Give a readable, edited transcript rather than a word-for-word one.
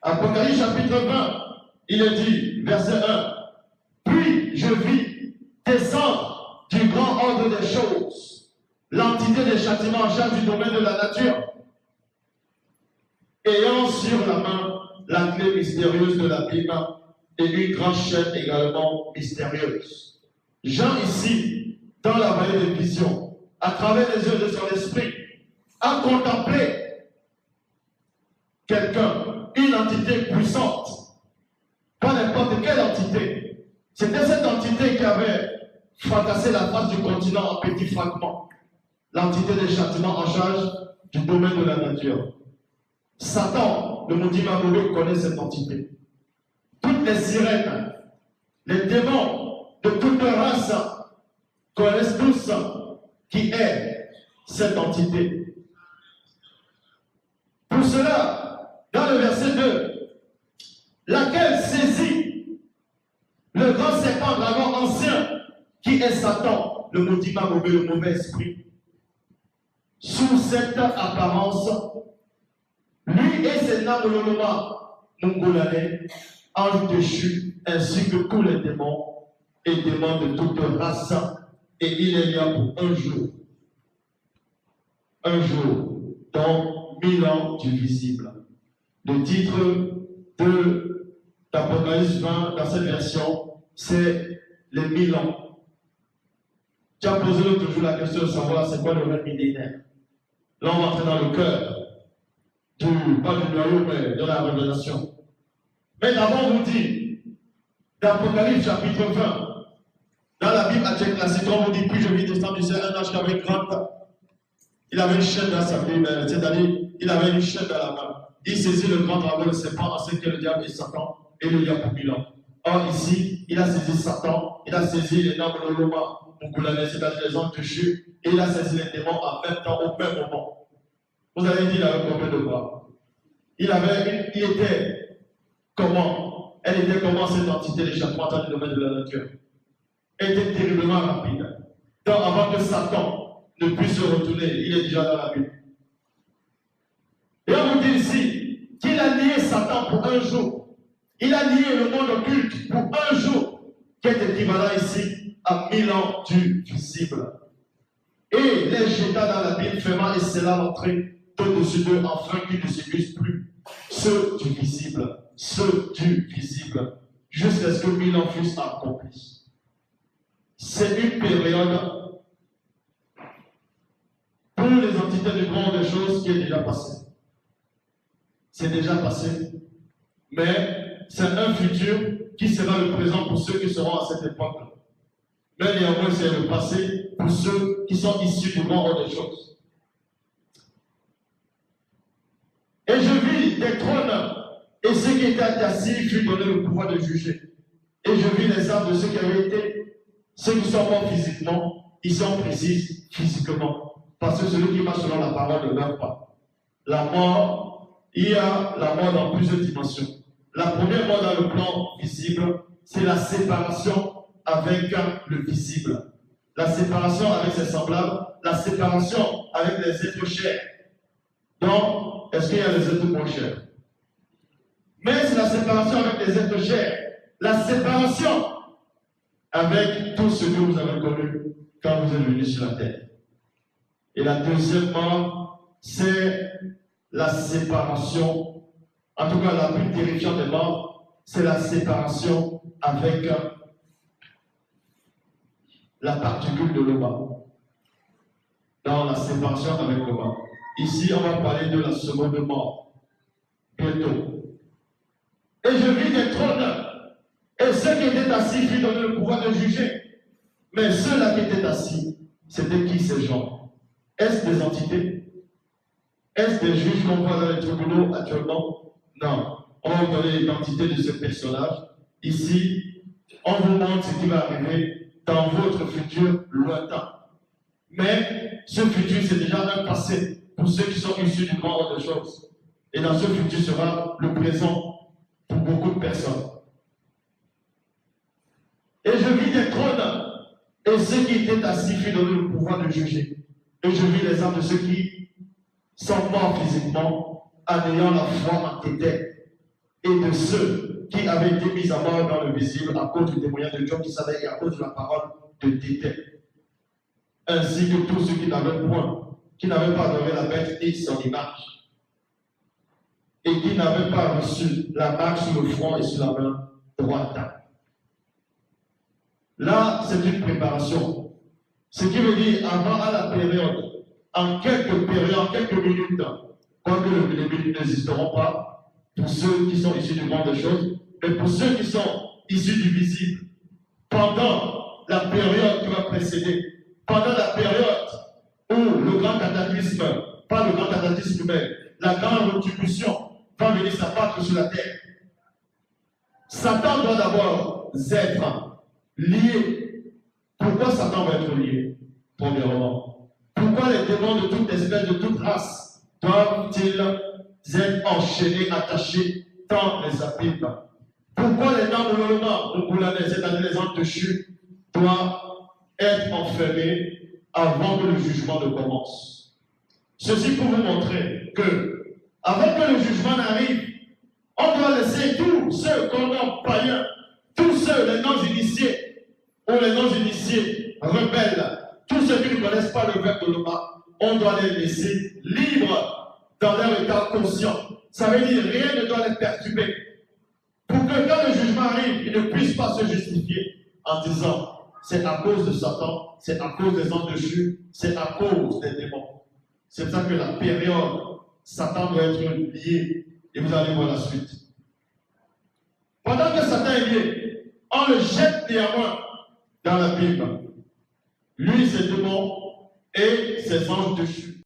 Apocalypse chapitre 20, il est dit, verset 1. Puis je vis descendre du grand ordre des choses l'entité des châtiments en charge du domaine de la nature, ayant sur la main la clé mystérieuse de la Bible et une grande chaîne également mystérieuse. Jean ici, dans la vallée des visions, à travers les yeux de son esprit, a contemplé quelqu'un, une entité puissante, pas n'importe quelle entité. C'était cette entité qui avait fracassé la face du continent en petits fragments. L'entité des châtiments en charge du domaine de la nature. Satan, le maudit Mamoulé, connaît cette entité. Toutes les sirènes, les démons de toute race connaissent tous qui est cette entité. Pour cela, dans le verset 2, laquelle saisit le grand serpent dragon ancien qui est Satan, le maudit mauvais, le mauvais esprit. Sous cette apparence, lui et ses Namololoma mongolanais, anges déchus, ainsi que tous les démons et démons de toute race, et il est là pour un jour, dans 1000 ans du visible. Le titre de l'Apocalypse 20 dans cette version, c'est les 1000 ans. Tu as posé l'autre jour la question de savoir c'est quoi le règne millénaire. Là, on va entrer dans le cœur, pas du noyau, mais de la révélation. Mais d'abord, on vous dit, d'Apocalypse chapitre 20, dans la Bible actuelle classique, on vous dit, puis je vis descendre du ciel un ange qui avait une grande. Il avait une chaîne dans sa main, c'est-à-dire, il avait une chaîne dans la main. Il saisit le grand dragon, le serpent, en ce que le diable et Satan, et le diable pour 1000 ans. Or, ici, il a saisi Satan, il a saisi les Namololoma, c'est-à-dire les anges déchus, et il a saisi les démons en même temps, au même moment. Vous avez dit, il avait combien de bras? Il était comment? Elle était comment cette entité d'échappement dans le domaine de la nature? Elle était terriblement rapide. Donc, avant que Satan ne puisse se retourner, il est déjà dans la Bible. Et on vous dit ici qu'il a lié Satan pour un jour. Il a lié le monde occulte pour un jour, qui est équivalent ici à 1000 ans du visible. Et les jeta dans la Bible, fermant et scellant l'entrée au-dessus d'eux, afin qu'ils ne séduisent plus ceux du visible, jusqu'à ce que 1000 ans fussent accomplis. C'est une période pour les entités du monde des choses qui est déjà passée. C'est déjà passé, mais c'est un futur qui sera le présent pour ceux qui seront à cette époque. Mais néanmoins, c'est le passé pour ceux qui sont issus du monde des choses. Et je vis des trônes, et ceux qui étaient assis furent donné le pouvoir de juger. Et je vis les âmes de ceux qui avaient été, ceux qui sont morts physiquement, ils sont précis physiquement. Parce que celui qui marche selon la parole ne meurt pas. La mort, il y a la mort dans plusieurs dimensions. La première mort dans le plan visible, c'est la séparation avec le visible. La séparation avec ses semblables, la séparation avec les êtres chers. Donc, est-ce qu'il y a les êtres moins chers? Mais c'est la séparation avec les êtres chers. La séparation avec tout ce que vous avez connu quand vous êtes venu sur la terre. Et la deuxième mort, c'est la séparation, en tout cas la plus terrifiante des morts, c'est la séparation avec la particule de l'Oma. Dans la séparation avec l'Oma. Ici, on va parler de la seconde mort, bientôt. Et je vis des trônes, et ceux qui étaient assis furent donné le pouvoir de juger. Mais ceux-là qui étaient assis, c'était qui ces gens? Est-ce des entités? Est-ce des juges qu'on voit dans les tribunaux actuellement? Non. On va vous donner l'identité de ce personnage. Ici, on vous montre ce qui va arriver dans votre futur lointain. Mais ce futur, c'est déjà un passé pour ceux qui sont issus du grand ordre des choses. Et dans ce futur sera le présent pour beaucoup de personnes. Et je vis des trônes, et ceux qui étaient assis furent donné le pouvoir de juger. Et je vis les âmes de ceux qui sont morts physiquement, en ayant la foi entêtée. et de ceux qui avaient été mis à mort dans le visible à cause du témoignage de Dieu qui savait et à cause de la parole de déteste, ainsi que tous ceux qui n'avaient point, qui n'avaient pas adoré la bête et son image, et qui n'avaient pas reçu la marque sur le front et sur la main droite. Là, c'est une préparation. Ce qui veut dire, avant à la période, en quelques périodes, en quelques minutes, quoique les minutes n'existeront pas, pour ceux qui sont issus du monde des choses, mais pour ceux qui sont issus du visible, pendant la période qui va précéder, pendant la période où le grand cataclysme, pas le grand cataclysme, mais la grande retribution va venir s'abattre sur la terre, Satan doit d'abord être lié. Pourquoi Satan va être lié? Premièrement, pourquoi les démons de toute espèce, de toute race, doivent-ils être enchaînés, attachés dans les abîmes? Pourquoi les noms de l'Oloma, c'est-à-dire les âmes de chute, doivent être enfermés avant que le jugement ne commence? Ceci pour vous montrer que, avant que le jugement n'arrive, on doit laisser tous ceux qu'on nomme païens, tous ceux, les non-initiés, ou les non-initiés, rebelles, tous ceux qui ne connaissent pas le verbe de l'Oloma, on doit les laisser libres dans leur état conscient. Ça veut dire rien ne doit les perturber. Pour que quand le jugement arrive, ils ne puissent pas se justifier en disant c'est à cause de Satan, c'est à cause des anges de chute, c'est à cause des démons. C'est pour ça que la période, Satan doit être lié. Et vous allez voir la suite. Pendant que Satan est lié, on le jette néanmoins dans la Bible. Lui, ses démons et ses anges de chute.